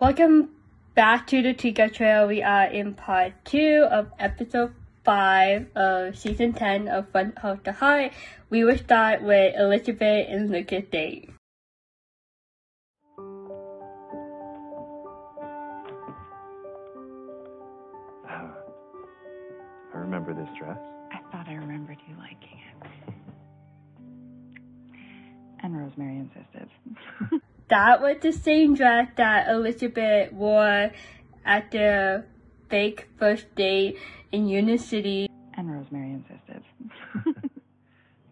Welcome back to the Teacup Trail. We are in part 2 of episode 5 of season 10 of whencallstheheart. We will start with Elizabeth and Lucas' date. I remember this dress. I thought I remembered you liking it. And Rosemary insisted. That was the same dress that Elizabeth wore at their fake first date in Union City. And Rosemary insisted.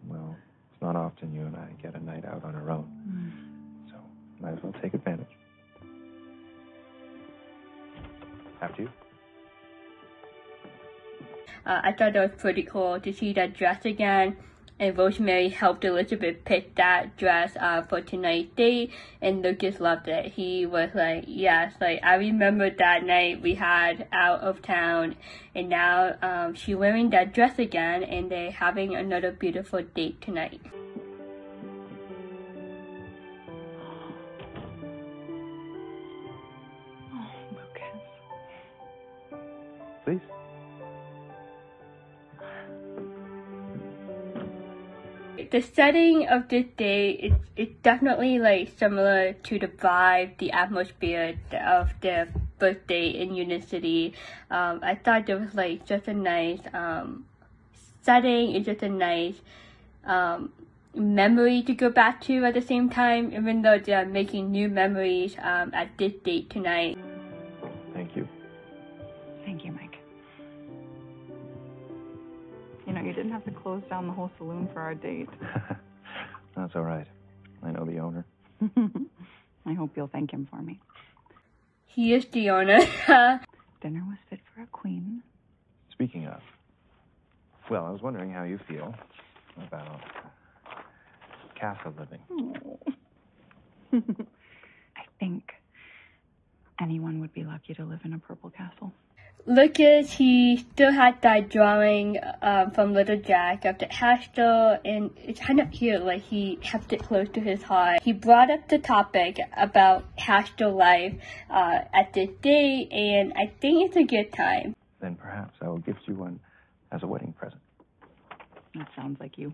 Well, it's not often you and I get a night out on our own. So, might as well take advantage. After you. I thought that was pretty cool to see that dress again. And Rosemary helped Elizabeth pick that dress for tonight's date, and Lucas loved it. He was like, yes, like I remember that night we had out of town, and now she's wearing that dress again, and they're having another beautiful date tonight. Oh, Lucas. Please. The setting of this day, it's definitely like similar to the vibe, the atmosphere of the first date in Union City. I thought there was like just a nice setting. It's just a nice memory to go back to at the same time, even though they're making new memories at this date tonight. Thank you. Thank you, Mike. You know, you didn't have to close down the whole saloon for our date. That's all right. I know the owner. I hope you'll thank him for me. He is the owner. Dinner was fit for a queen. Speaking of, well, I was wondering how you feel about castle living. I think anyone would be lucky to live in a purple castle. Lucas, he still had that drawing from Little Jack of the Hastel, and it's kind of cute, like he kept it close to his heart. He brought up the topic about Hastel life at this day, and I think it's a good time. Then perhaps I will gift you one as a wedding present. That sounds like you.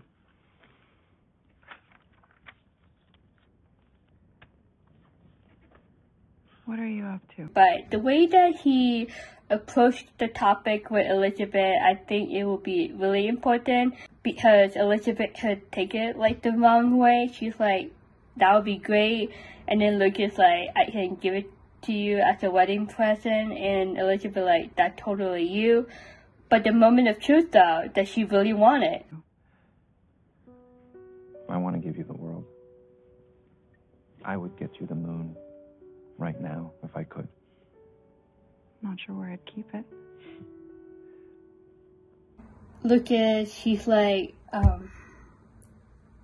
What are you up to? But the way that he approached the topic with Elizabeth, I think it will be really important, because Elizabeth could take it like the wrong way. She's like, that would be great. And then Lucas like, I can give it to you as a wedding present. And Elizabeth like, that's totally you. But the moment of truth though, that she really wanted. I want to give you the world. I would get you the moon right now if I could. Not sure where I'd keep it. Lucas, he's like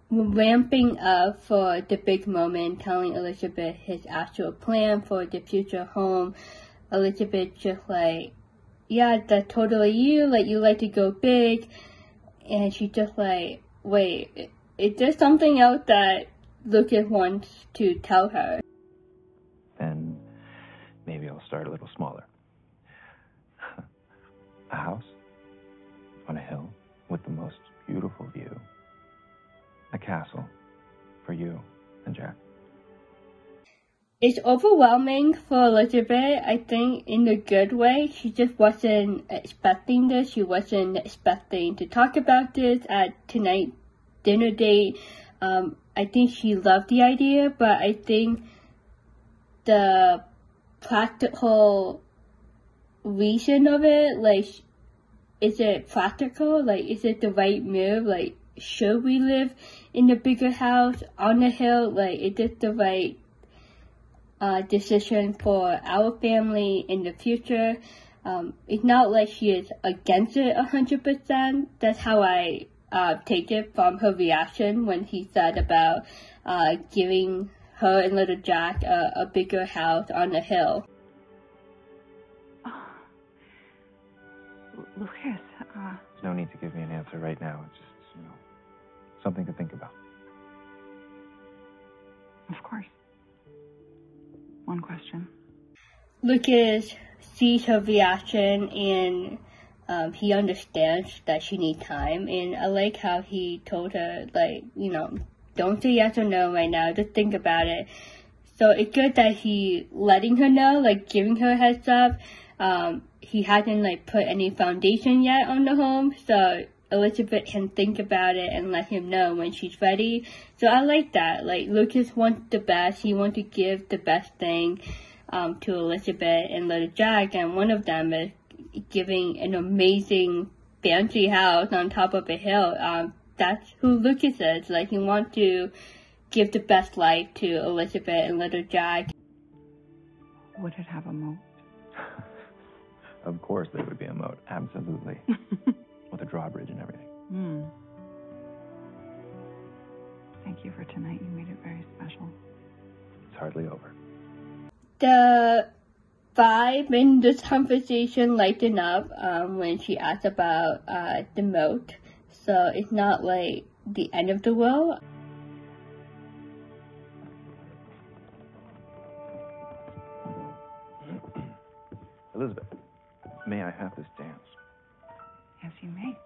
ramping up for the big moment, telling Elizabeth his actual plan for the future home. Elizabeth just like, yeah, that's totally you, like you like to go big. And she just like, wait, is there something else that Lucas wants to tell her? Then maybe I'll start a little smaller. A house on a hill with the most beautiful view. A castle for you and Jack. It's overwhelming for Elizabeth, I think, in a good way. She just wasn't expecting this. She wasn't expecting to talk about this at tonight's dinner date. I think she loved the idea, but I think the practical reason of it, like, is it practical? Like, is it the right move? Like, should we live in a bigger house on the hill? Like, is it the right decision for our family in the future? It's not like she is against it 100%. That's how I take it from her reaction when he said about giving her and little Jack a bigger house on the hill. Lucas, There's no need to give me an answer right now. It's just, something to think about. Of course. One question. Lucas sees her reaction and he understands that she needs time. And I like how he told her, like, you know, don't say yes or no right now, just think about it. So it's good that he letting her know, like giving her a heads up. He hasn't like put any foundation yet on the home, so Elizabeth can think about it and let him know when she's ready. So I like that. Like Lucas wants the best. He wants to give the best thing to Elizabeth and little Jack, and one of them is giving an amazing fancy house on top of a hill. That's who Lucas is. Like he wants to give the best life to Elizabeth and little Jack. Would it have a moat? Of course there would be a moat, absolutely. With a drawbridge and everything. Thank you for tonight. You made it very special. It's hardly over. The vibe in this conversation lightened up when she asked about the moat. So it's not like the end of the world. Elizabeth, may I have this dance? Yes, you may.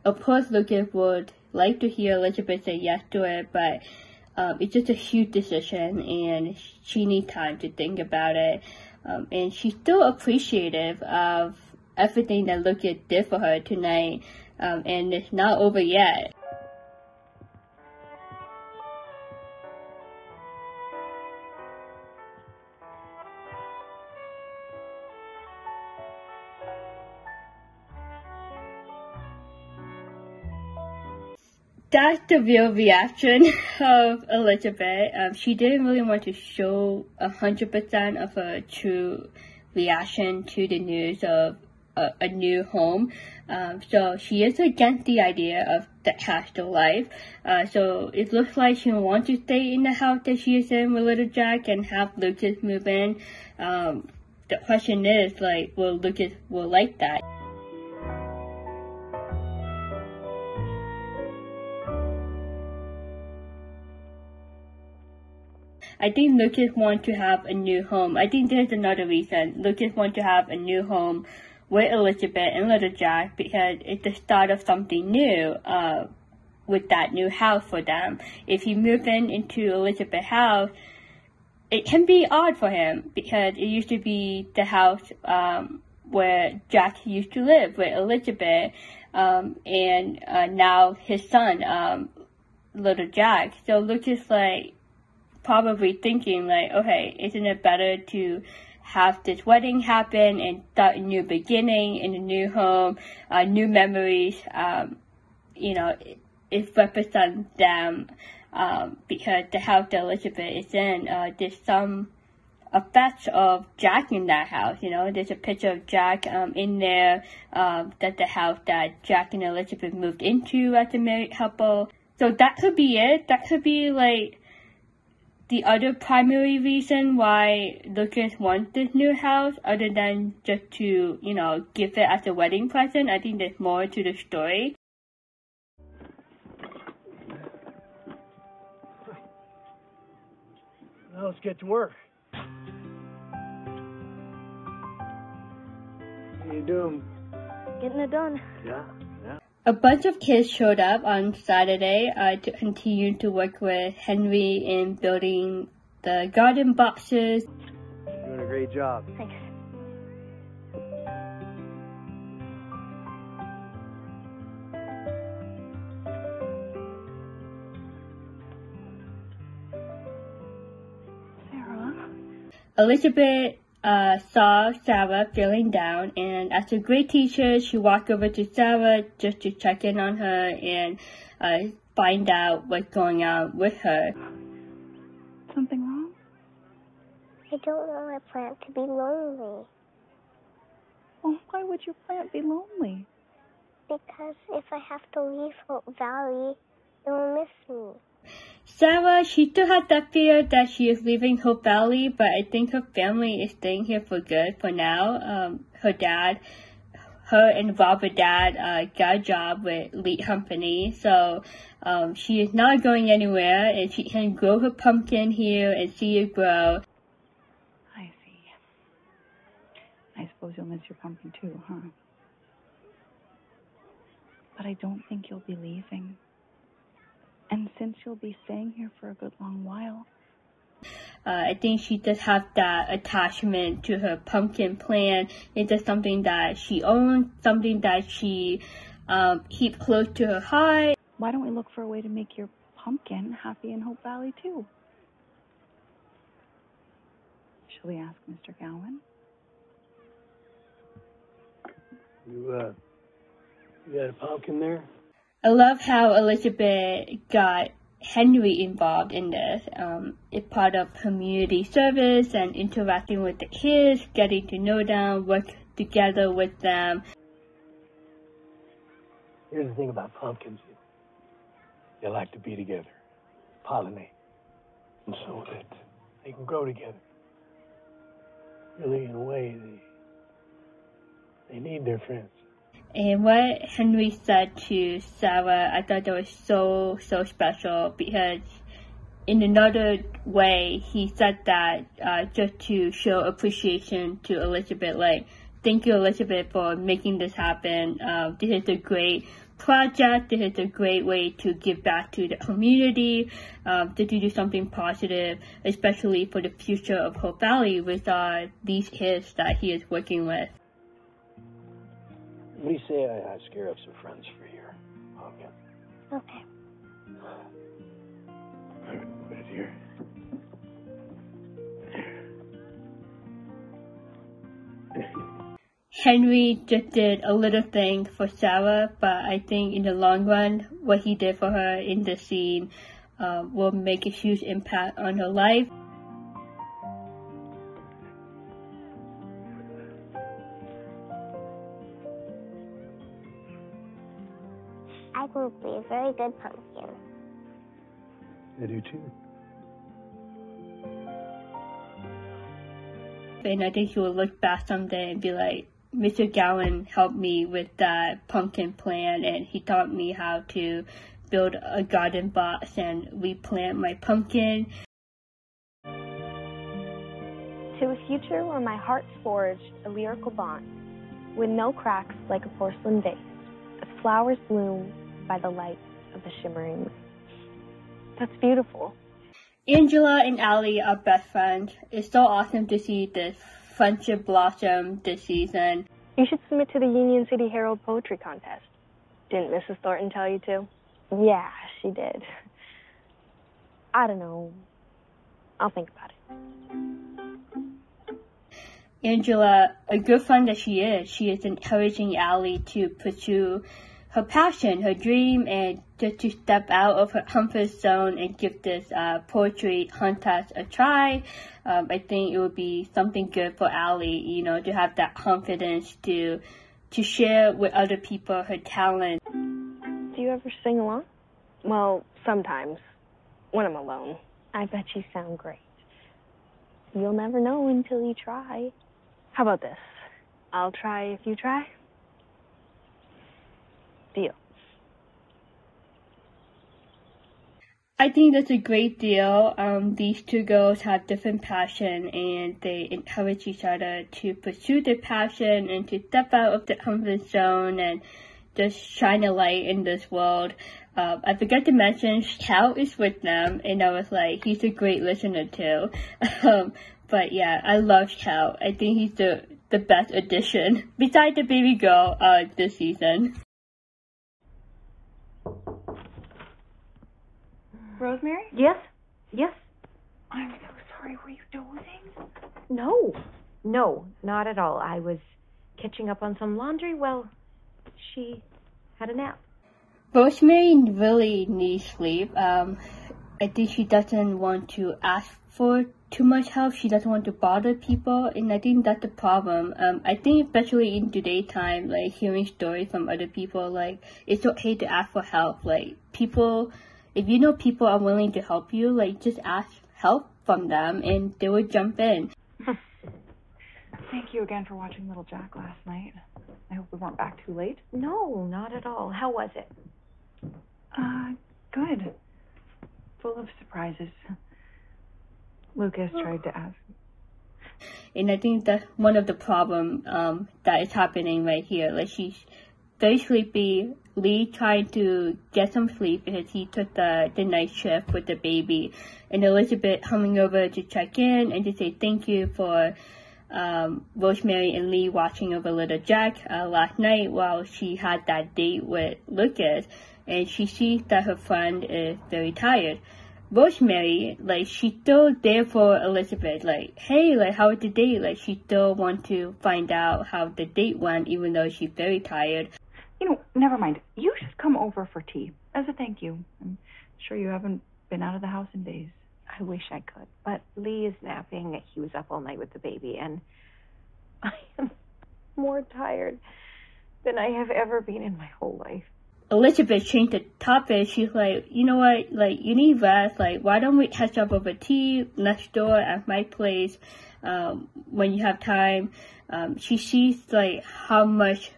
Of course, Lucas would like to hear Elizabeth say yes to it, but it's just a huge decision, and she needs time to think about it. And she's still appreciative of everything that Lucas did for her tonight, and it's not over yet. That's the real reaction of Elizabeth. She didn't really want to show 100% of her true reaction to the news of a new home. So she is against the idea of the castle life. So it looks like she wants to stay in the house that she is in with little Jack and have Lucas move in. The question is, like, will Lucas like that? I think Lucas wants to have a new home. I think there's another reason. Lucas wants to have a new home with Elizabeth and little Jack because it's the start of something new with that new house for them. If he moves into Elizabeth's house, it can be odd for him because it used to be the house where Jack used to live with Elizabeth and now his son, little Jack. So Lucas probably thinking like, okay, isn't it better to have this wedding happen and start a new beginning in a new home, new memories, you know, it represents them, because the house that Elizabeth is in, there's some effects of Jack in that house, you know, there's a picture of Jack, in there, that the house that Jack and Elizabeth moved into as a married couple. So that could be it. That could be like the other primary reason why Lucas wants this new house, other than just to, you know, give it as a wedding present. I think there's more to the story. Now let's get to work. How you doing? Getting it done. Yeah. A bunch of kids showed up on Saturday to continue to work with Henry in building the garden boxes. You're doing a great job. Thanks. Sarah? Elizabeth saw Sarah feeling down, and as a great teacher, she walked over to Sarah just to check in on her and find out what's going on with her. Something wrong? I don't want my plant to be lonely. Well, why would your plant be lonely? Because if I have to leave Hope Valley, it will miss me. Sarah, she still had that fear that she is leaving Hope Valley, but I think her family is staying here for good for now. Her dad, her and Robert Dad got a job with Lead Company, so she is not going anywhere, and she can grow her pumpkin here and see it grow. I see. I suppose you'll miss your pumpkin too, huh? But I don't think you'll be leaving. And since you'll be staying here for a good long while, I think she does have that attachment to her pumpkin plant. It's just something that she owns, something that she keeps close to her heart. why don't we look for a way to make your pumpkin happy in Hope Valley too? Shall we ask Mr. Gowan? You got a pumpkin there? I love how Elizabeth got Henry involved in this. It's part of community service and interacting with the kids, getting to know them, work together with them. Here's the thing about pumpkins. They like to be together, pollinate, and so that they can grow together. Really, in a way, they need their friends. And what Henry said to Sarah, I thought that was so special, because in another way, he said that just to show appreciation to Elizabeth, like, thank you, Elizabeth, for making this happen. This is a great project. This is a great way to give back to the community, to do something positive, especially for the future of Hope Valley with these kids that he is working with. What do you say I scare up some friends for your pumpkin? Okay. All right, put it here. Henry just did a little thing for Sarah, but I think in the long run, what he did for her in the scene will make a huge impact on her life. I will be a very good pumpkin. I do too. And I think he will look back someday and be like, Mr. Gowan helped me with that pumpkin plant, and he taught me how to build a garden box and replant my pumpkin. To a future where my heart's forged a lyrical bond, with no cracks like a porcelain vase, as flowers bloom by the light of the shimmering moon. That's beautiful. Angela and Allie are best friends. It's so awesome to see this friendship blossom this season. You should submit to the Union City Herald Poetry Contest. Didn't Mrs. Thornton tell you to? Yeah, she did. I don't know. I'll think about it. Angela, a good friend that she is encouraging Allie to pursue her passion, her dream, and just to step out of her comfort zone and give this poetry contest a try. I think it would be something good for Allie, to have that confidence to share with other people her talent. Do you ever sing along? Well, sometimes, when I'm alone. I bet you sound great. You'll never know until you try. How about this? I'll try if you try. Deal. I think that's a great deal. These two girls have different passion, and they encourage each other to pursue their passion and to step out of the comfort zone and just shine a light in this world. I forgot to mention Scout is with them, and I was like, he's a great listener too. But yeah, I love Scout. I think he's the best addition besides the baby girl this season. Rosemary? Yes? Yes? I'm so sorry. Were you dozing? No, not at all. I was catching up on some laundry while she had a nap. Rosemary really needs sleep. I think she doesn't want to ask for too much help. She doesn't want to bother people, and I think that's the problem. I think especially in today's time, like hearing stories from other people, like it's okay to ask for help. Like people, if you know people are willing to help you, like just ask help from them and they will jump in. Thank you again for watching Little Jack last night. I hope we weren't back too late. No, not at all. How was it? Good. Full of surprises. Lucas tried to ask. And I think that's one of the problem that is happening right here. Like, she's very sleepy. Lee trying to get some sleep because he took the night shift with the baby. And Elizabeth coming over to check in and to say thank you for Rosemary and Lee watching over Little Jack last night while she had that date with Lucas. And she sees that her friend is very tired. Rosemary, like, she's still there for Elizabeth. Like, hey, like, how was the date? Like, she still wants to find out how the date went, even though she's very tired. You know, never mind. You should come over for tea as a thank you. I'm sure you haven't been out of the house in days. I wish I could, but Lee is napping. He was up all night with the baby, and I am more tired than I have ever been in my whole life. Elizabeth changed the topic. She's like, you know what, like, you need rest. Like, why don't we catch up over tea next door at my place when you have time? She sees, like, how much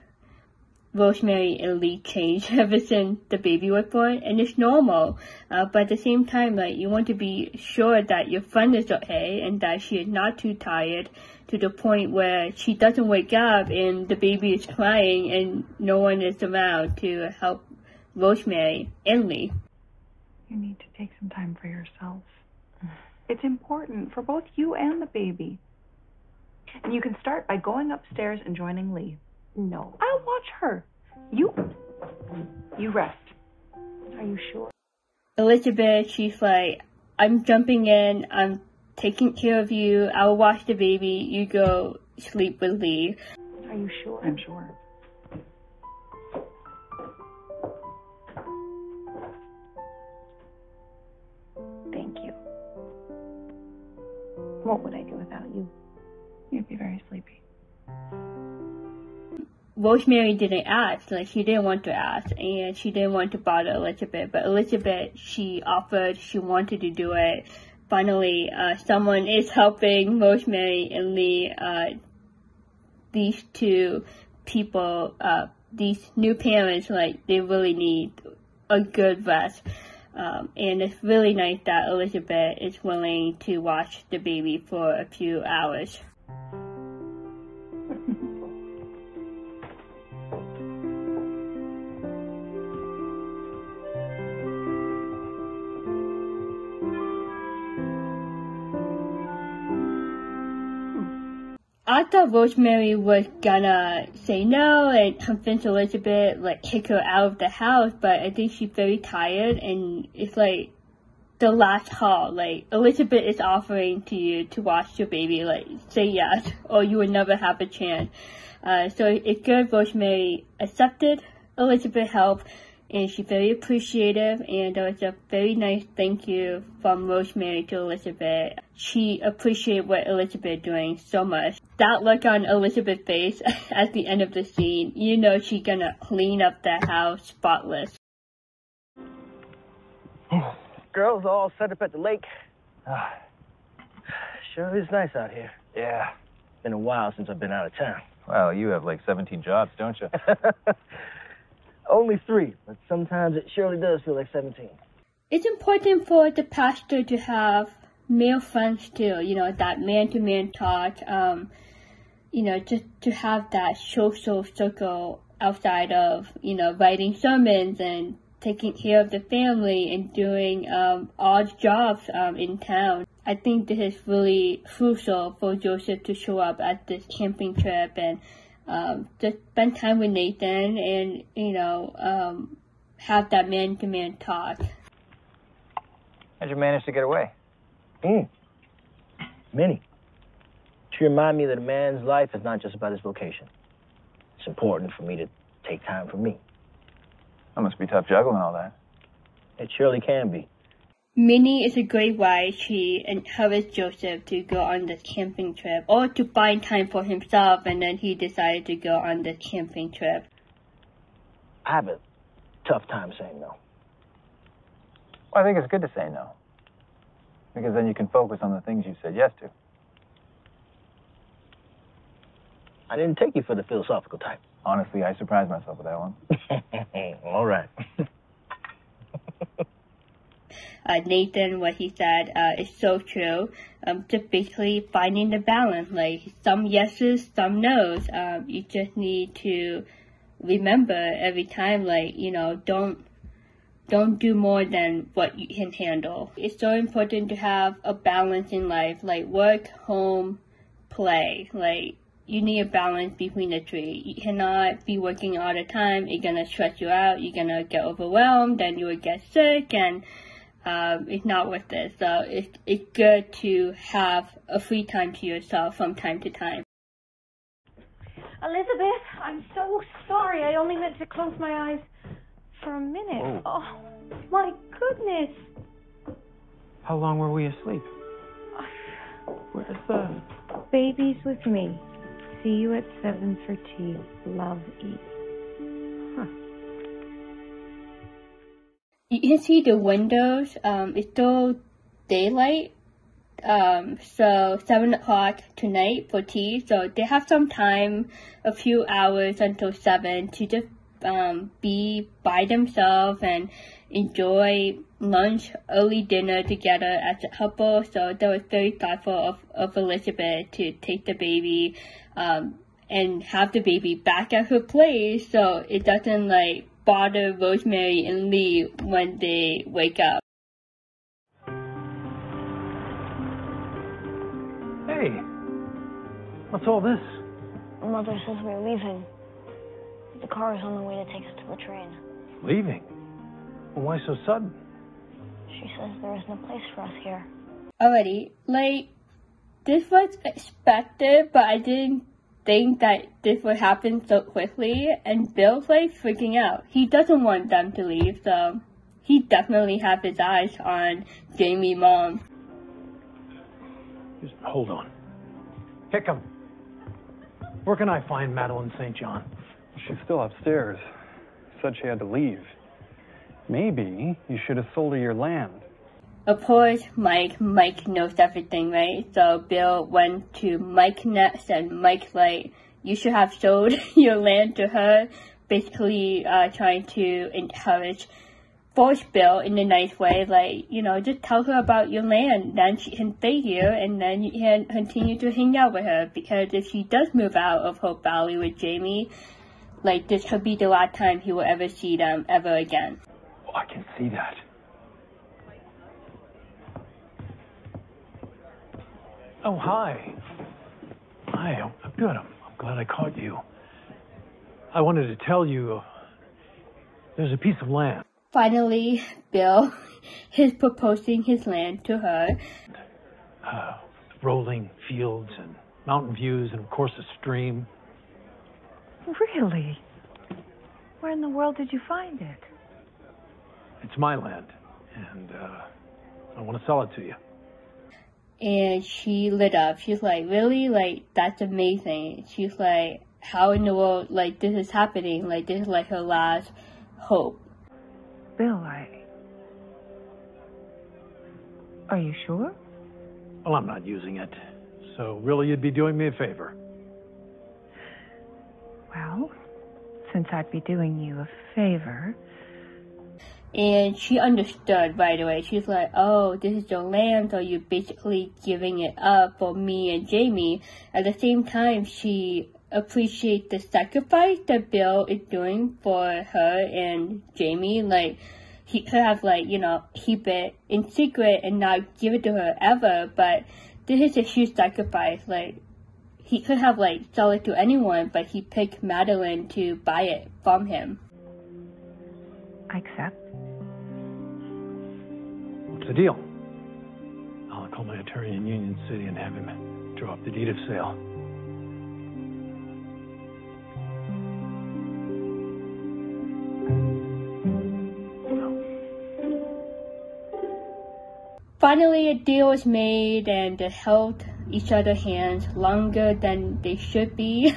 Rosemary and Lee changed ever since the baby was born, and it's normal. But at the same time, like, you want to be sure that your friend is okay and that she is not too tired to the point where she doesn't wake up and the baby is crying and no one is around to help Rosemary and Lee. You need to take some time for yourself. It's important for both you and the baby. And you can start by going upstairs and joining Lee. No. I'll watch her. You rest. Are you sure? Elizabeth, she's like, I'm jumping in, I'm taking care of you, I'll watch the baby, you go sleep with Lee. Are you sure? I'm sure. Thank you. What would I do without you? You'd be very sleepy. Rosemary didn't ask, like, she didn't want to ask, and she didn't want to bother Elizabeth, but Elizabeth, she offered, she wanted to do it. Finally, someone is helping Rosemary and Lee. These two people, these new parents, like, they really need a good rest. And it's really nice that Elizabeth is willing to watch the baby for a few hours. I thought Rosemary was gonna say no and convince Elizabeth, like, kick her out of the house, but I think she's very tired, and it's like the last call. Like, Elizabeth is offering to you to watch your baby, like, say yes, or you would never have a chance. So it's good Rosemary accepted Elizabeth's help, and she's very appreciative, and there was a very nice thank you from Rosemary to Elizabeth. She appreciated what Elizabeth is doing so much. That look on Elizabeth's face at the end of the scene, you know she's gonna clean up the house spotless. Girls all set up at the lake. Sure is nice out here. Yeah. Been a while since I've been out of town. Well, you have like 17 jobs, don't you? Only 3, but sometimes it surely does feel like 17. It's important for the pastor to have male friends too, you know, that man-to-man talk, you know, just to have that social circle outside of, you know, writing sermons and taking care of the family and doing odd jobs in town. I think this is really crucial for Joseph to show up at this camping trip and just spend time with Nathan and, you know, have that man-to-man talk. How'd you manage to get away? Many. To remind me that a man's life is not just about his vocation. It's important for me to take time for me. That must be tough juggling all that. It surely can be. Minnie is a great wife. She encouraged Joseph to go on this camping trip, or to find time for himself, and then he decided to go on this camping trip. I have a tough time saying no. Well, I think it's good to say no. Because then you can focus on the things you said yes to. I didn't take you for the philosophical type. Honestly, I surprised myself with that one. All right. Nathan, what he said is so true. Just basically finding the balance, like some yeses, some nos. You just need to remember every time, like, you know, don't do more than what you can handle. It's so important to have a balance in life, like work, home, play. Like, you need a balance between the three. You cannot be working all the time. It's gonna stress you out. You're gonna get overwhelmed, and you will get sick, and it's not worth it. So it's good to have a free time to yourself from time to time. Elizabeth, I'm so sorry. I only meant to close my eyes for a minute. Oh, my goodness. How long were we asleep? Where's the... Baby's with me. See you at 7 for tea. Love, E. You can see the windows. It's still daylight. So 7 o'clock tonight for tea. So they have some time, a few hours until 7 to just be by themselves and enjoy lunch, early dinner together as a couple. So that was very thoughtful of Elizabeth to take the baby and have the baby back at her place so it doesn't like bother Rosemary and Lee when they wake up. Hey, what's all this? Mother says we're leaving. The car is on the way to take us to the train. Leaving? Well, why so sudden? She says there is no place for us here. Alrighty, like, this was expected, but I didn't think that this would happen so quickly, and Bill's like freaking out. He doesn't want them to leave, so he definitely has his eyes on Jamie's mom. Just hold on. Teacup, where can I find Madeline St. John? She's still upstairs. Said she had to leave. Maybe you should have sold her your land. Of course, Mike knows everything, right? So Bill went to Mike next, and Mike's like, you should have sold your land to her, basically trying to force Bill in a nice way, like, you know, just tell her about your land, then she can stay here, and then you can continue to hang out with her, because if she does move out of Hope Valley with Jamie, like, this could be the last time he will ever see them ever again. Oh, I can see that. Oh, hi. Hi, I'm good. I'm glad I caught you. I wanted to tell you, there's a piece of land. Finally, Bill is proposing his land to her. Rolling fields and mountain views and, of course, a stream. Really? Where in the world did you find it? It's my land, and I want to sell it to you. And she lit up. She's like, really? Like, that's amazing. She's like, how in the world, like, this is happening? Like, this is like her last hope. Bill, Are you sure? Well, I'm not using it, so really you'd be doing me a favor. Well, since I'd be doing you a favor... And she understood right away. She's like, oh, this is your land, so you're basically giving it up for me and Jamie. At the same time, she appreciates the sacrifice that Bill is doing for her and Jamie. Like, he could have, like, you know, keep it in secret and not give it to her ever, but this is a huge sacrifice. Like, he could have, like, sold it to anyone, but he picked Madeline to buy it from him. I accept. What's the deal? I'll call my attorney in Union City and have him draw up the deed of sale. Finally, a deal was made, and they held each other's hands longer than they should be.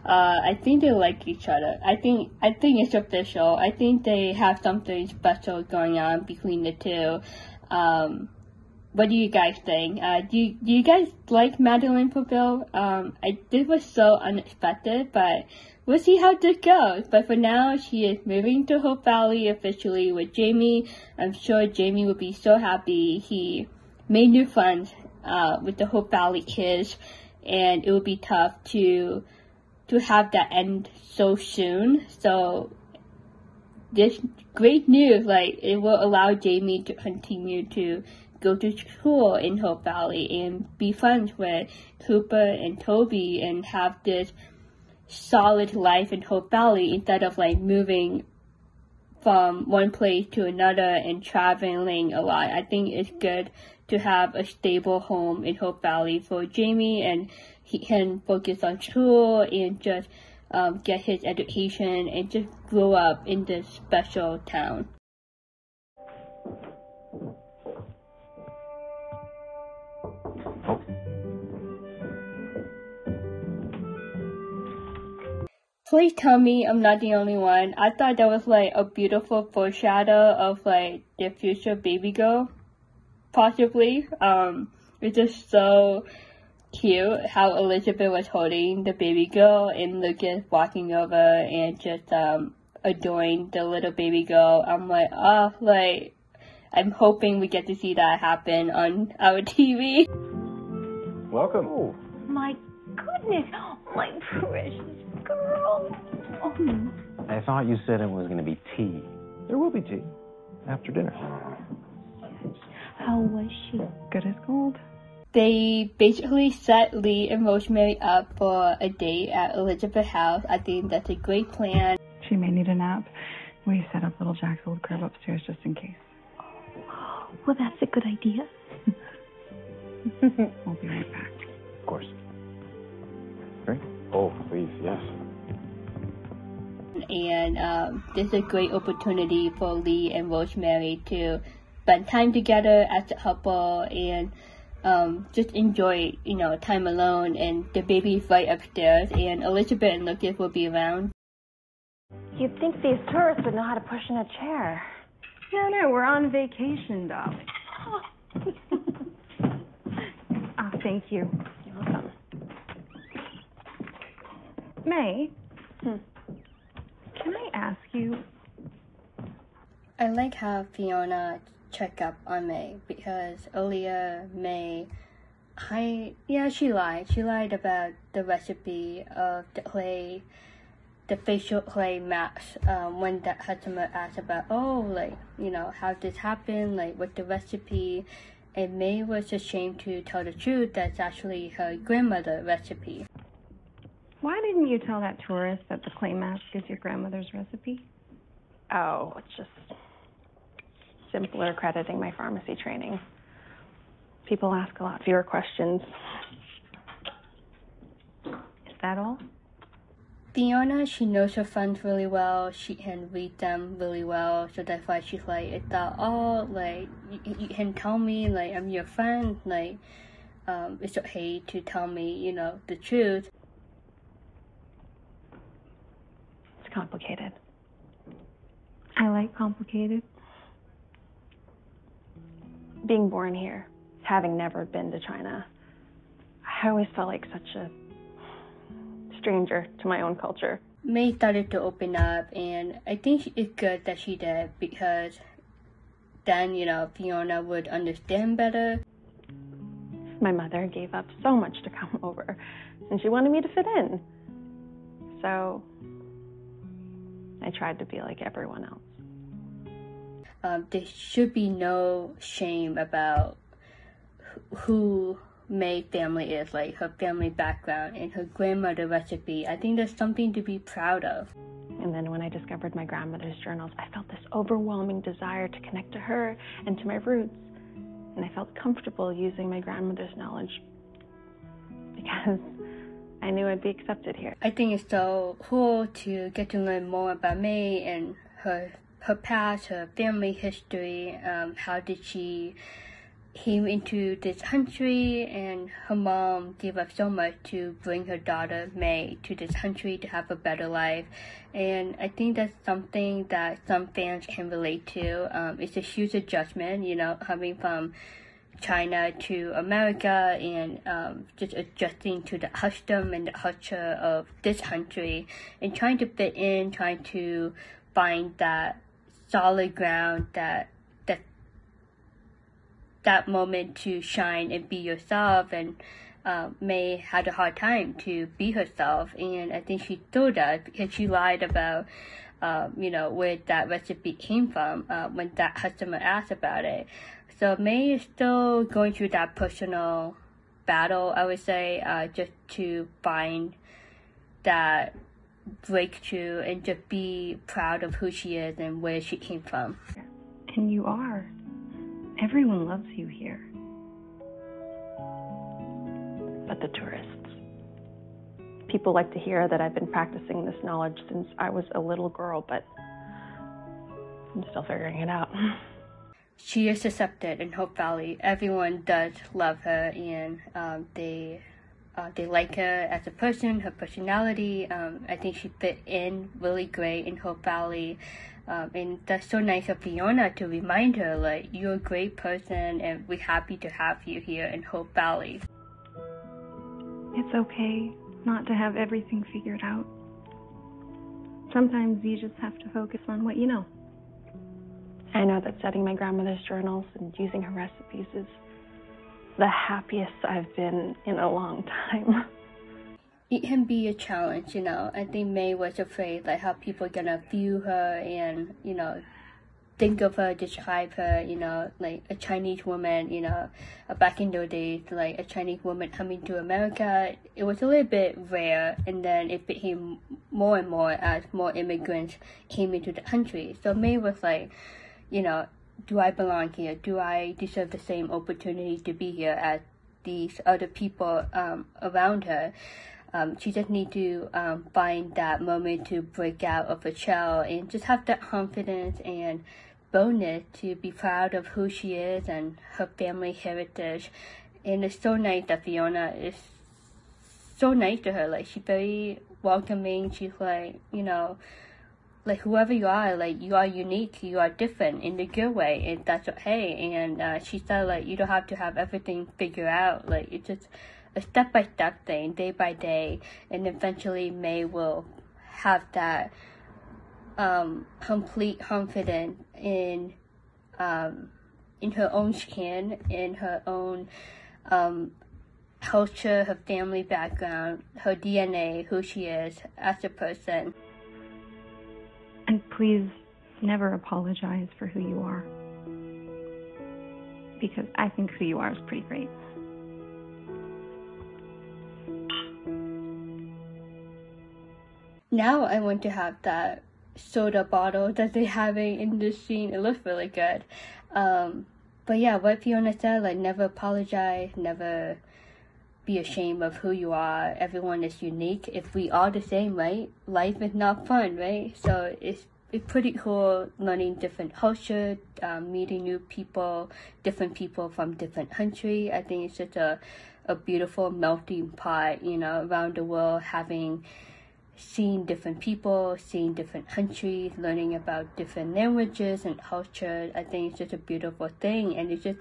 I think they like each other. I think it's official. I think they have something special going on between the two. what do you guys think? Do you guys like Madeline for Bill? This was so unexpected, but we'll see how this goes. But for now, she is moving to Hope Valley officially with Jamie. I'm sure Jamie will be so happy. He made new friends with the Hope Valley kids, and it would be tough to have that end so soon. So this great news, like, it will allow Jamie to continue to go to school in Hope Valley and be friends with Cooper and Toby and have this solid life in Hope Valley instead of like moving from one place to another and traveling a lot. I think it's good to have a stable home in Hope Valley for Jamie, and he can focus on school and just get his education and just grow up in this special town. Please tell me I'm not the only one. I thought that was like a beautiful foreshadow of like their future baby girl, possibly. It's just so cute how Elizabeth was holding the baby girl and Lucas walking over and just adoring the little baby girl. I'm like, oh, like, I'm hoping we get to see that happen on our TV. Welcome. Oh, my goodness. Oh, my precious girl. Oh. I thought you said it was going to be tea. There will be tea after dinner. How was she? Good as gold. They basically set Lee and Rosemary up for a date at Elizabeth's house. I think that's a great plan. She may need a nap. We set up little Jack's old crib upstairs just in case. Oh, well, that's a good idea. We'll be right back. Of course. Drink? Oh, please, yes. And this is a great opportunity for Lee and Rosemary to spend time together as a couple and just enjoy, time alone. And the baby's right upstairs, and Elizabeth and Lucas will be around. You'd think these tourists would know how to push in a chair. No, we're on vacation, darling. Thank you. You're welcome. May, can I ask you? I like how Fiona checked up on May, because earlier May, she lied. She lied about the recipe of the clay, the facial clay mask, when that customer asked about, how this happened, like, what's the recipe, and May was ashamed to tell the truth. That's actually her grandmother's recipe. Why didn't you tell that tourist that the clay mask is your grandmother's recipe? Oh, it's just simpler crediting my pharmacy training. People ask a lot fewer questions. Is that all? Fiona, she knows her friends really well. She can read them really well. So that's why she's like, I thought, you can tell me, like, I'm your friend. Like, it's okay to tell me, the truth. It's complicated. I like complicated. Being born here, having never been to China, I always felt like such a stranger to my own culture. May started to open up, and I think it's good that she did, because then, Fiona would understand better. My mother gave up so much to come over, and she wanted me to fit in. So I tried to be like everyone else. There should be no shame about who May's family is, like her family background and her grandmother's recipe. I think there's something to be proud of. And then when I discovered my grandmother's journals, I felt this overwhelming desire to connect to her and to my roots. And I felt comfortable using my grandmother's knowledge because I knew I'd be accepted here. I think it's so cool to get to learn more about May and her past, her family history. How did she came into this country, and her mom gave up so much to bring her daughter May to this country to have a better life. And I think that's something that some fans can relate to. It's a huge adjustment, coming from China to America and just adjusting to the custom and the culture of this country and trying to fit in, trying to find that solid ground, that moment to shine and be yourself. And May had a hard time to be herself, and I think she threw that because she lied about where that recipe came from when that customer asked about it. So May is still going through that personal battle, I would say, just to find that breakthrough and just be proud of who she is and where she came from. And you are. Everyone loves you here. But the tourists. People like to hear that I've been practicing this knowledge since I was a little girl, but I'm still figuring it out. She is accepted in Hope Valley. Everyone does love her, and they like her as a person, her personality. I think she fit in really great in Hope Valley. And that's so nice of Fiona to remind her, like, you're a great person and we're happy to have you here in Hope Valley. It's okay not to have everything figured out. Sometimes you just have to focus on what you know. I know that studying my grandmother's journals and using her recipes is the happiest I've been in a long time. It can be a challenge, I think May was afraid, like, how people are gonna view her and, think of her, describe her, like a Chinese woman, back in those days, like a Chinese woman coming to America. It was a little bit rare, and then it became more and more as more immigrants came into the country. So May was like, do I belong here? Do I deserve the same opportunity to be here as these other people around her? She just needs to find that moment to break out of her shell and just have that confidence and boldness to be proud of who she is and her family heritage. And it's so nice that Fiona is so nice to her. Like, she's very welcoming. She's like, like, whoever you are, like, you are unique, you are different in a good way, and that's okay. And she said, like, you don't have to have everything figured out. Like, it's just a step-by-step thing, day by day, and eventually May will have that complete confidence in her own skin, in her own culture, her family background, her DNA, who she is as a person. And please never apologize for who you are, because I think who you are is pretty great. Now I want to have that soda bottle that they're having in this scene. It looks really good. But yeah, what Fiona said, like, never apologize, never be ashamed of who you are. Everyone is unique. If we are the same, right, life is not fun, right? So it's pretty cool learning different culture, meeting new people, different people from different countries. I think it's just a beautiful melting pot, around the world, seeing different people, seeing different countries, learning about different languages and culture. I think it's just a beautiful thing, and it's just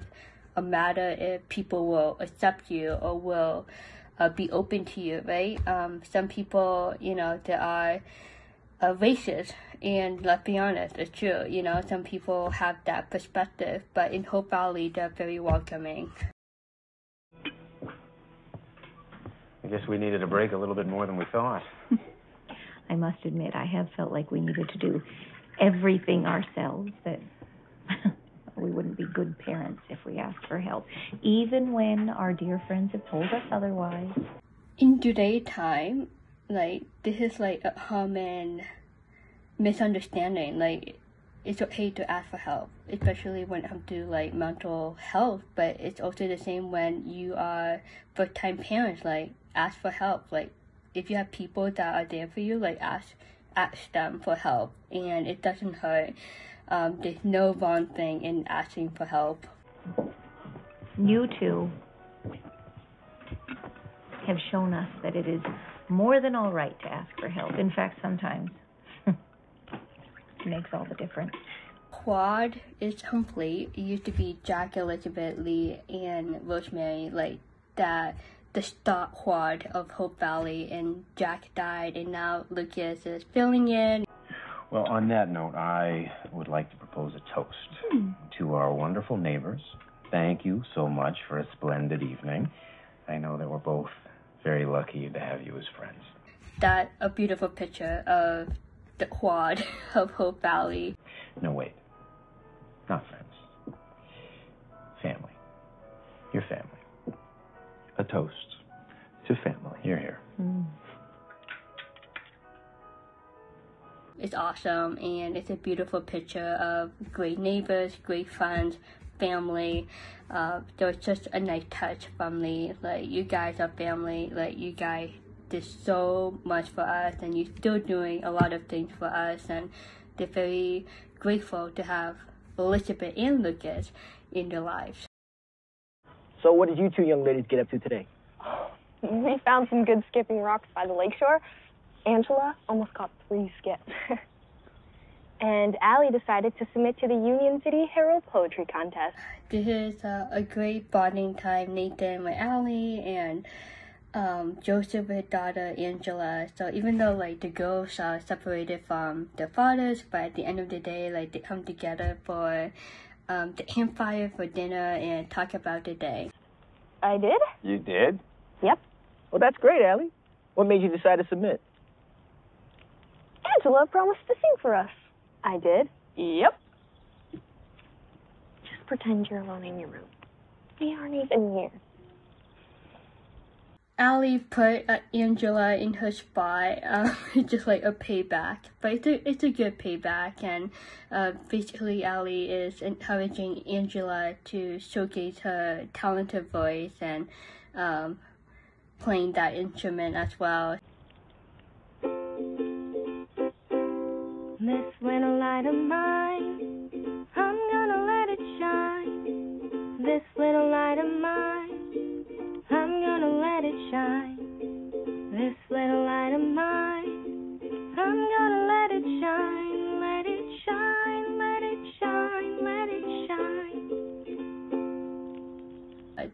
a matter if people will accept you or will be open to you, right? Some people, they are racist, and let's be honest, it's true. Some people have that perspective, but in Hope Valley, they're very welcoming. I guess we needed a break a little bit more than we thought. I must admit, I have felt like we needed to do everything ourselves, that we wouldn't be good parents if we asked for help, even when our dear friends have told us otherwise. In today's time, like, this is like a common misunderstanding. Like, it's okay to ask for help, especially when it comes to, like, mental health, but it's also the same when you are first-time parents. Like, ask for help. Like, if you have people that are there for you, like, ask them for help, and it doesn't hurt. There's no wrong thing in asking for help. You two have shown us that it is more than all right to ask for help. In fact, sometimes it makes all the difference. quad is complete. It used to be Jack, Elizabeth, Lee, and Rosemary, like that, the start quad of Hope Valley, and Jack died, and now Lucas is filling in. Well, on that note, I would like to propose a toast to our wonderful neighbors. Thank you so much for a splendid evening. I know that we're both very lucky to have you as friends. That's a beautiful picture of the quad of Hope Valley. No, wait. Not friends. Family. Your family. A toast to family. You're here. It's awesome, and it's a beautiful picture of great neighbors, great friends, family. There was just a nice touch from Lee. Like, you guys are family. Like, you guys did so much for us, and you're still doing a lot of things for us, and they're very grateful to have Elizabeth and Lucas in their lives. So what did you two young ladies get up to today? We found some good skipping rocks by the lakeshore. Angela almost caught 3 skips. And Allie decided to submit to the Union City Herald Poetry Contest. This is a great bonding time. Nathan with Allie, and Joseph with his daughter Angela. So even though like the girls are separated from their fathers, but at the end of the day, like they come together for the campfire for dinner and talk about the day. I did? You did? Yep. Well, that's great, Allie. What made you decide to submit? Angela promised to sing for us. I did. Yep. Just pretend you're alone in your room. We aren't even here. Allie put Angela in her spot, just like a payback, but it's a good payback, and basically Allie is encouraging Angela to showcase her talented voice and playing that instrument as well. This little light of mine, I'm gonna let it shine. This little light of mine, I'm gonna let it shine. This little light of mine, I'm gonna let it shine. Let it shine, let it shine, let it shine.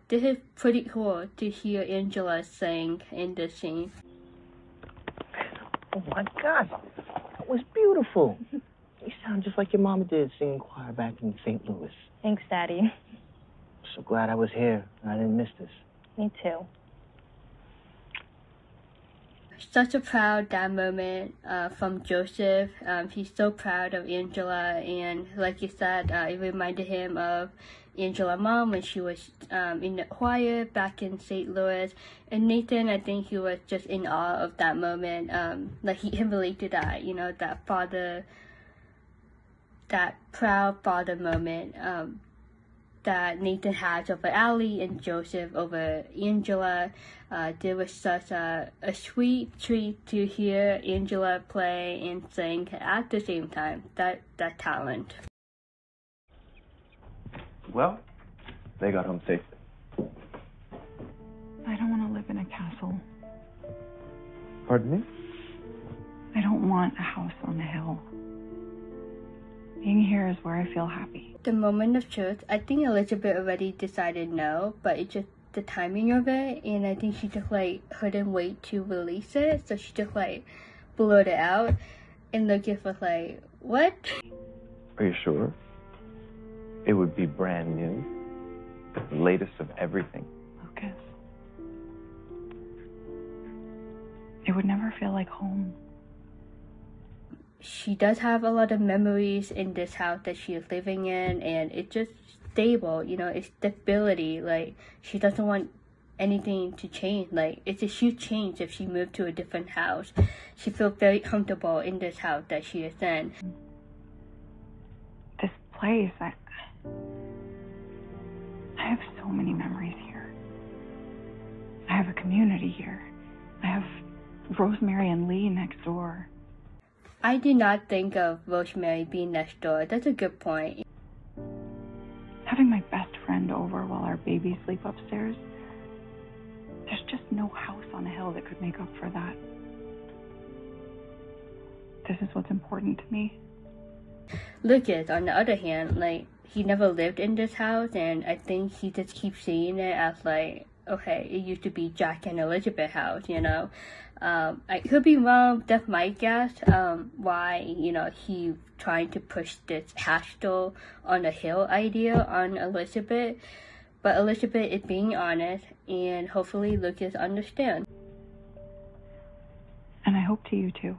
This is pretty cool to hear Angela sing in this scene. Oh my gosh, that was beautiful. You sound just like your mama did singing choir back in St. Louis. Thanks, Daddy. So glad I was here and I didn't miss this. Me too. Such a proud dad moment from Joseph. He's so proud of Angela, and like you said, it reminded him of Angela's mom when she was in the choir back in St. Louis. And Nathan, I think he was just in awe of that moment. Like he can relate to that, you know, that father, that proud father moment that Nathan has over Allie and Joseph over Angela. There was such a sweet treat to hear Angela play and sing at the same time. That talent. Well, they got home safely. I don't want to live in a castle. Pardon me? I don't want a house on a hill. Being here is where I feel happy. The moment of truth, I think Elizabeth already decided no, but it's just the timing of it, and I think she just like couldn't wait to release it, so she just like blurted it out, and Lucas was like, "What?" Are you sure? It would be brand new, the latest of everything. Lucas. It would never feel like home. She does have a lot of memories in this house that she is living in, and it's just stable, you know, it's stability. Like, she doesn't want anything to change. Like, it's a huge change if she moved to a different house. She feels very comfortable in this house that she is in. This place, I have so many memories here. I have a community here. I have Rosemary and Lee next door. I did not think of Rosemary being next door. That's a good point. Having my best friend over while our babies sleep upstairs, there's just no house on a hill that could make up for that. This is what's important to me. Lucas, on the other hand, like, he never lived in this house, and I think he just keeps seeing it as like, okay, it used to be Jack and Elizabeth house, you know. I could be wrong, that's my guess, why, you know, he trying to push this castle on a hill idea on Elizabeth. But Elizabeth is being honest, and hopefully Lucas understands. And I hope to you too.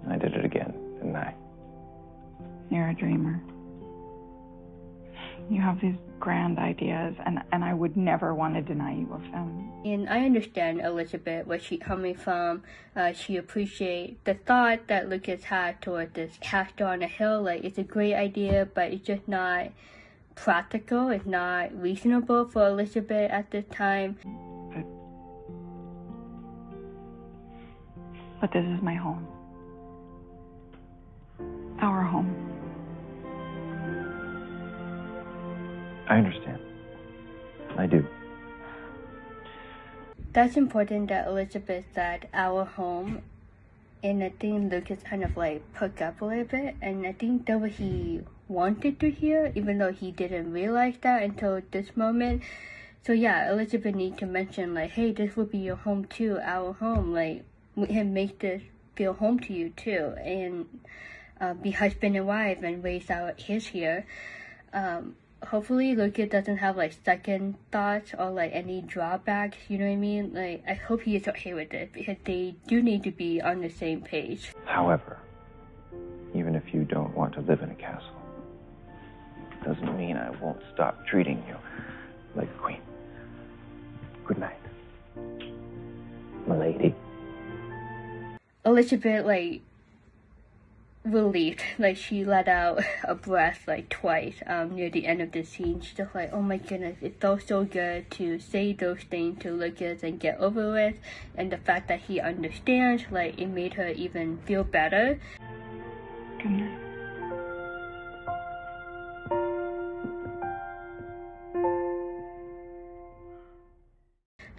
I did it again, didn't I? You're a dreamer. You have these grand ideas, and I would never want to deny you of them. And I understand Elizabeth, where she's coming from. She appreciates the thought that Lucas had toward this castle on a hill. Like, it's a great idea, but it's just not practical. It's not reasonable for Elizabeth at this time. But this is my home. Our home. I understand. I do. That's important that Elizabeth said our home, and I think Lucas kind of like perked up a little bit, and I think that's what he wanted to hear, even though he didn't realize that until this moment. So yeah, Elizabeth needs to mention like, hey, this will be your home too, our home, like, we can make this feel home to you too, and be husband and wife and raise our kids here. Hopefully Lucas doesn't have like second thoughts or like any drawbacks, you know what I mean? Like, I hope he is okay with it, because they do need to be on the same page. However, even if you don't want to live in a castle, it doesn't mean I won't stop treating you like a queen. Good night, m'lady. Elizabeth, like, relieved, like, she let out a breath like twice near the end of the scene. She's just like, oh my goodness, it felt so good to say those things to Lucas and get over with, and the fact that he understands, like, it made her even feel better. Good night.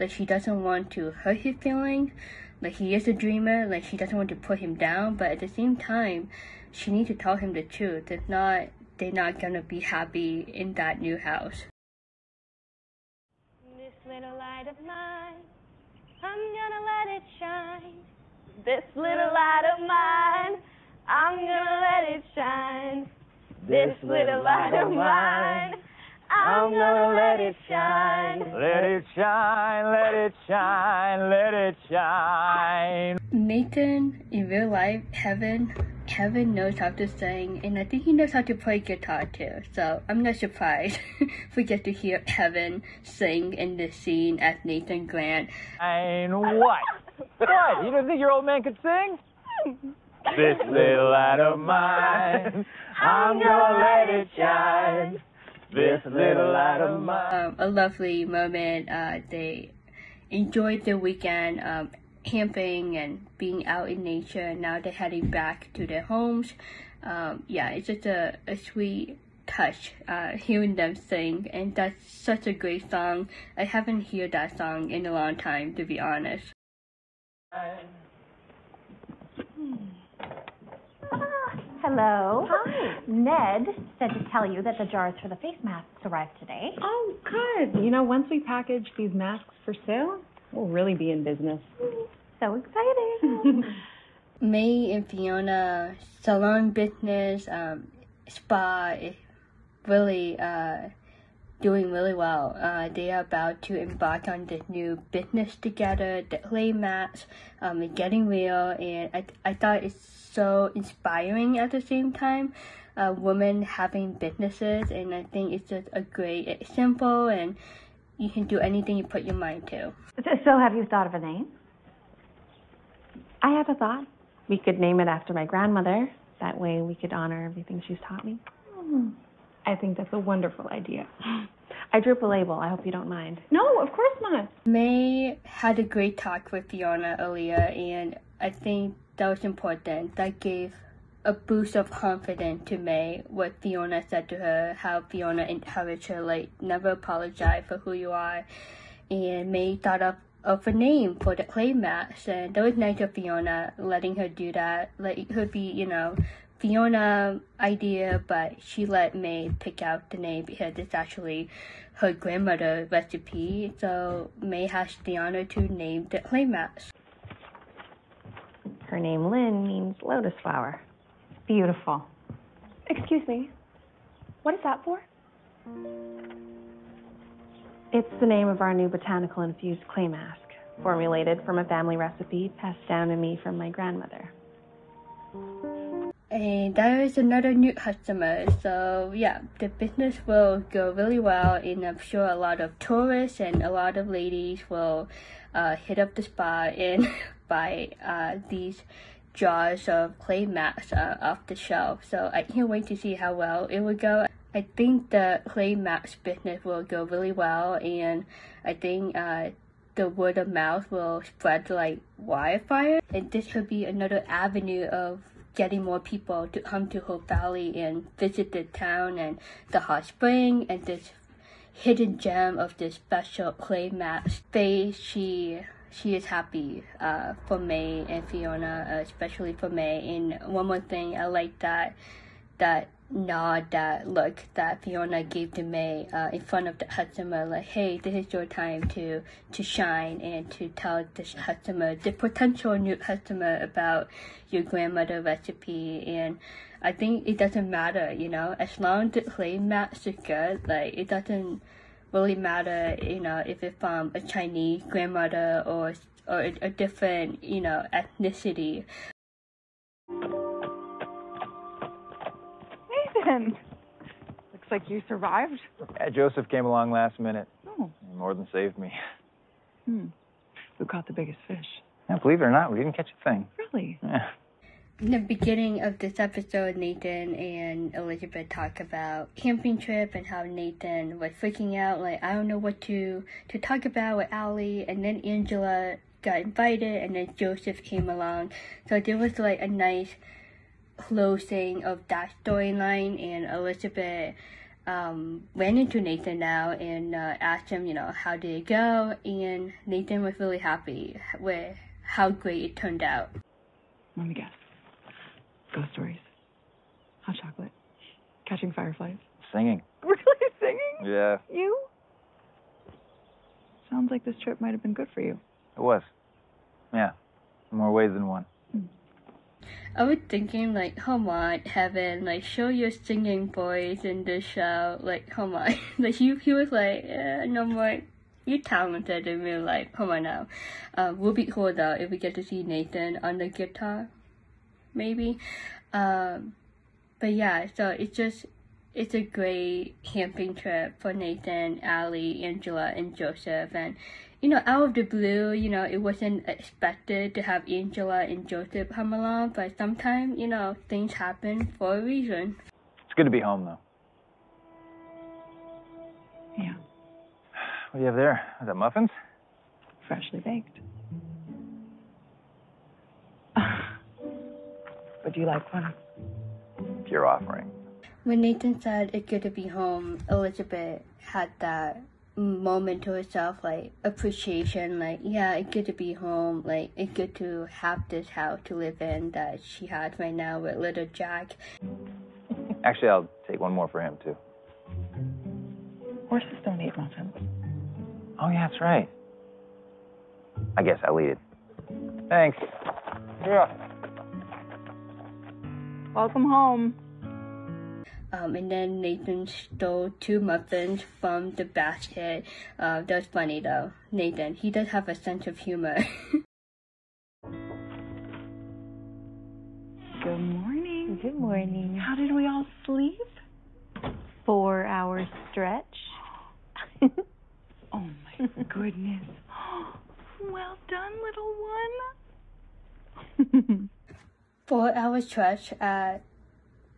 Like, she doesn't want to hurt his feelings. Like, he is a dreamer, like, she doesn't want to put him down, but at the same time, she needs to tell him the truth. If not, they're not gonna be happy in that new house. This little light of mine, I'm gonna let it shine. This little light of mine, I'm gonna let it shine. This little light of mine, I'm gonna let it shine. Let it shine, let it shine, let it shine. Nathan, in real life, Heaven knows how to sing, and I think he knows how to play guitar too, so I'm not surprised we get to hear Heaven sing in this scene as Nathan Grant. And what? What? You don't think your old man could sing? This little light of mine, I'm gonna let it shine. This little light of mine. A lovely moment. They enjoyed the weekend camping and being out in nature, and now they're heading back to their homes. Yeah, it's just a sweet touch hearing them sing, and that's such a great song. I haven't heard that song in a long time, to be honest. Hello. Hi. Ned said to tell you that the jars for the face masks arrived today. Oh, good. You know, once we package these masks for sale, we'll really be in business. So exciting. May and Fiona salon business, spa is really doing really well. They are about to embark on this new business together, the clay mats, and getting real, and I thought it's so inspiring at the same time. Women having businesses, and I think it's just a great, it's simple, and you can do anything you put your mind to. So have you thought of a name? I have a thought. We could name it after my grandmother. That way we could honor everything she's taught me. I think that's a wonderful idea. I drew up a label. I hope you don't mind. No, of course not. May had a great talk with Fiona earlier, and I think that was important. That gave a boost of confidence to May, what Fiona said to her, how Fiona encouraged her, like, never apologize for who you are. And May thought of of a name for the clay mask, and that was nice of Fiona letting her do that. Like, it could be, you know, Fiona idea, but she let May pick out the name because it's actually her grandmother's recipe, so May has the honor to name the clay mask. Her name, Lynn, means lotus flower. Beautiful. Excuse me. What is that for? It's the name of our new botanical infused clay mask, formulated from a family recipe passed down to me from my grandmother. And there is another new customer, so yeah, the business will go really well, and I'm sure a lot of tourists and a lot of ladies will hit up the spot and buy these jars of clay masks off the shelf. So I can't wait to see how well it will go. I think the clay mask business will go really well, and I think the word of mouth will spread like wildfire, and this could be another avenue of getting more people to come to Hope Valley and visit the town and the hot spring and this hidden gem of this special clay mask. Faye, she is happy for May and Fiona, especially for May. And one more thing, I like that nod, that look that Fiona gave to May in front of the customer, like, hey, this is your time to shine, and to tell this customer, the potential new customer, about your grandmother recipe. And I think it doesn't matter, you know, as long as the clay mask is good, like, it doesn't really matter, you know, if it's from a Chinese grandmother or a different, you know, ethnicity. Nathan! Looks like you survived. Yeah, Joseph came along last minute. Oh. He more than saved me. Who caught the biggest fish? Yeah, believe it or not, we didn't catch a thing. Really? Yeah. In the beginning of this episode, Nathan and Elizabeth talk about camping trip and how Nathan was freaking out, like, I don't know what to talk about with Allie, and then Angela got invited, and then Joseph came along. So there was like a nice closing of that storyline, and Elizabeth ran into Nathan now and asked him, you know, how did it go, and Nathan was really happy with how great it turned out. Let me guess. Ghost stories. Hot chocolate. Catching fireflies. Singing. Really? Singing? Yeah, You? Sounds like this trip might have been good for you. it was. Yeah, in more ways than one. I was thinking, like, come on, Heaven, like, show your singing voice in this show. Like, come on. Like, he was like, no more. You're talented in real life. Come on now. We'll be cool though if we get to see Nathan on the guitar, maybe. But yeah, so it's a great camping trip for Nathan, Allie, Angela, and Joseph. And, you know, out of the blue, you know, it wasn't expected to have Angela and Joseph come along, but sometimes, you know, things happen for a reason. It's good to be home, though. Yeah. What do you have there? Is that muffins? Freshly baked. Would you like one? If you're offering. When Nathan said it's good to be home, Elizabeth had that moment to herself, like, appreciation, like, yeah, it's good to be home, like, it's good to have this house to live in that she has right now with little Jack. Actually, I'll take one more for him, too. Horses don't eat muffins. Oh, yeah, that's right. I guess I'll eat it. Thanks. Yeah. Welcome home. And then Nathan stole 2 muffins from the basket. That was funny though. Nathan, he does have a sense of humor. Good morning. Good morning. How did we all sleep? 4-hour stretch. Oh my goodness. Well done, little one. 4-hour stretch at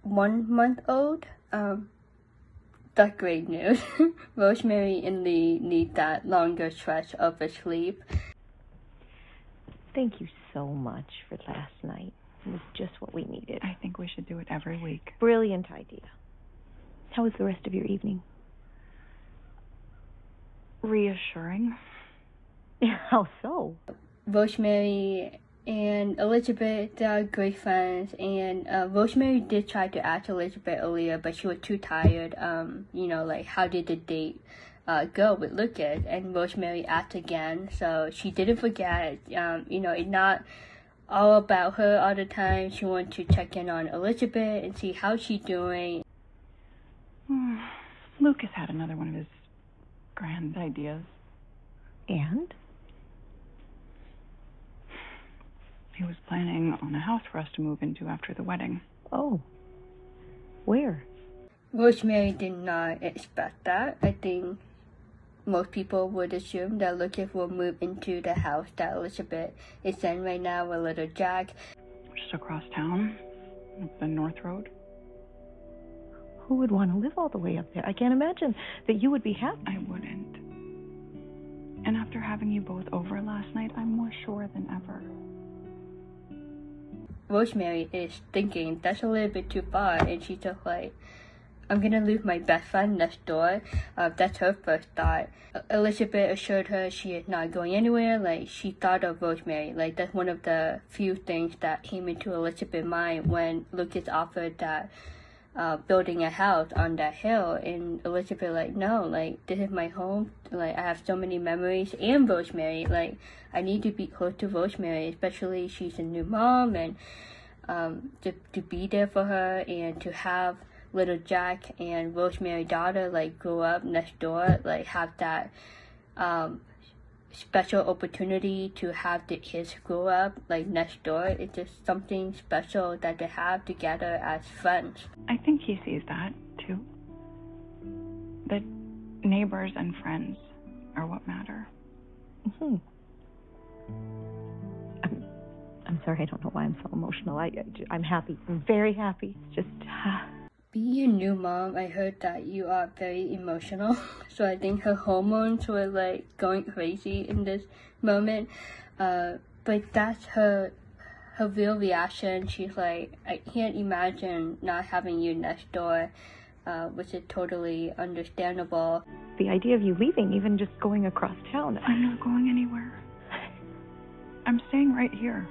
1 month old. That's great news. Rosemary and Lee need that longer stretch of a sleep. Thank you so much for last night. It was just what we needed. I think we should do it every week. Brilliant idea. How was the rest of your evening? Reassuring. How so? Rosemary and Elizabeth, they are great friends, and Rosemary did try to ask Elizabeth earlier, but she was too tired. Like, how did the date go with Lucas? And Rosemary asked again, so she didn't forget. It's not all about her all the time. She wanted to check in on Elizabeth and see how she's doing. Lucas had another one of his grand ideas. And? He was planning on a house for us to move into after the wedding. Oh. Where? Rosemary did not expect that. I think most people would assume that Lucas will move into the house that Elizabeth is in right now with little Jack. Just across town, up the North Road. Who would want to live all the way up there? I can't imagine that you would be happy. I wouldn't. And after having you both over last night, I'm more sure than ever. Rosemary is thinking that's a little bit too far, and she's just like, I'm gonna leave my best friend next door. That's her first thought. Elizabeth assured her she is not going anywhere. Like, she thought of Rosemary. Like, that's one of the few things that came into Elizabeth's mind when Lucas offered that building a house on that hill. And Elizabeth like, no, like, this is my home. Like, I have so many memories. And Rosemary, like, I need to be close to Rosemary, especially she's a new mom, and to be there for her, and to have little Jack and Rosemary's daughter like grow up next door, like have that special opportunity to have the kids grow up like next door. It's just something special that they have together as friends. I think he sees that too. That neighbors and friends are what matter. Mm-hmm. I'm sorry, I don't know why I'm so emotional. I'm happy. I'm very happy. It's just... Being a new mom, I heard that you are very emotional. So I think her hormones were like going crazy in this moment. But that's her real reaction. She's like, I can't imagine not having you next door, which is totally understandable. The idea of you leaving, even just going across town. I'm not going anywhere. I'm staying right here.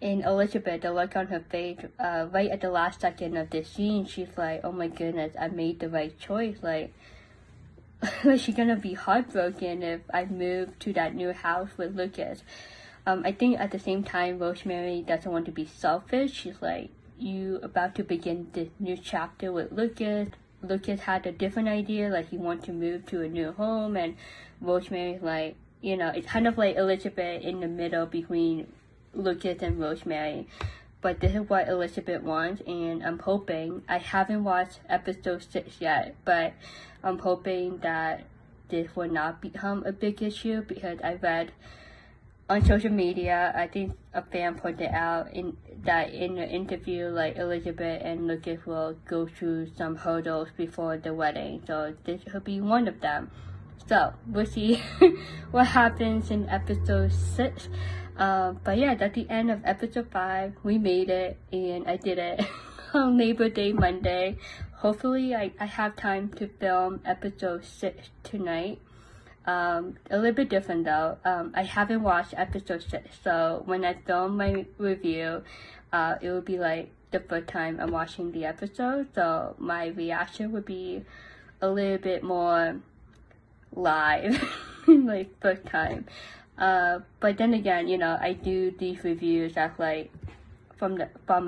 And Elizabeth, the look on her face, right at the last second of this scene, she's like, oh my goodness, I made the right choice. Like she's gonna be heartbroken if I move to that new house with Lucas. I think at the same time, Rosemary doesn't want to be selfish. She's like, you about to begin this new chapter with Lucas. Lucas had a different idea, like he wants to move to a new home, and Rosemary's like, it's kind of like Elizabeth in the middle between Lucas and Rosemary. But this is what Elizabeth wants, and I'm hoping, I haven't watched episode 6 yet, but I'm hoping that this will not become a big issue, because I read on social media, I think a fan pointed out that in an interview, like Elizabeth and Lucas will go through some hurdles before the wedding, so this will be one of them. So we'll see what happens in episode 6. But yeah, that's the end of episode 5. We made it, and I did it on Labor Day Monday. Hopefully I have time to film episode 6 tonight. A little bit different though. I haven't watched episode 6, so when I film my review, it will be like the first time I'm watching the episode, so my reaction would be a little bit more live, like first time. But then again, I do these reviews as like from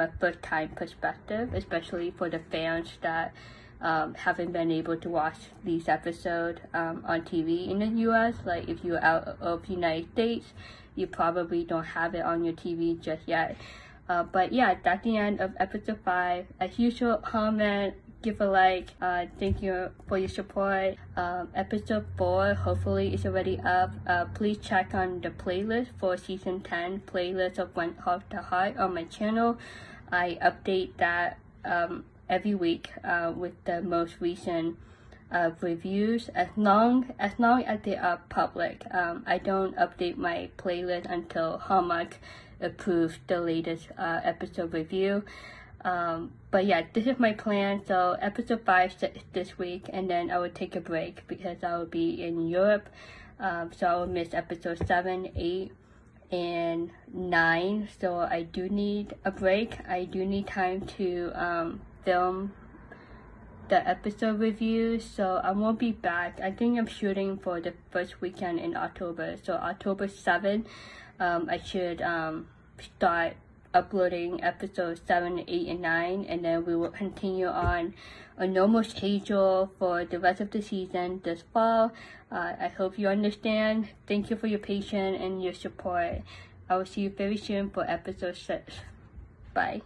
a first time perspective, especially for the fans that haven't been able to watch these episodes on TV in the US. Like if you're out of the United States, you probably don't have it on your TV just yet. But yeah, that's the end of episode 5. As usual, comment, give a like. Thank you for your support. Episode 4 hopefully is already up. Please check on the playlist for season 10, playlist of When Calls the Heart on my channel. I update that every week with the most recent reviews as long as they are public. I don't update my playlist until Hallmark approves the latest episode review. But yeah, this is my plan. So episode 5 this week, and then I will take a break because I will be in Europe. So I will miss episode 7, 8, and 9. So I do need a break. I do need time to film the episode review, so I won't be back. I think I'm shooting for the first weekend in October. So October 7th, I should start uploading episodes 7, 8, and 9, and then we will continue on a normal schedule for the rest of the season this fall. I hope you understand. Thank you for your patience and your support. I will see you very soon for episode 6. Bye.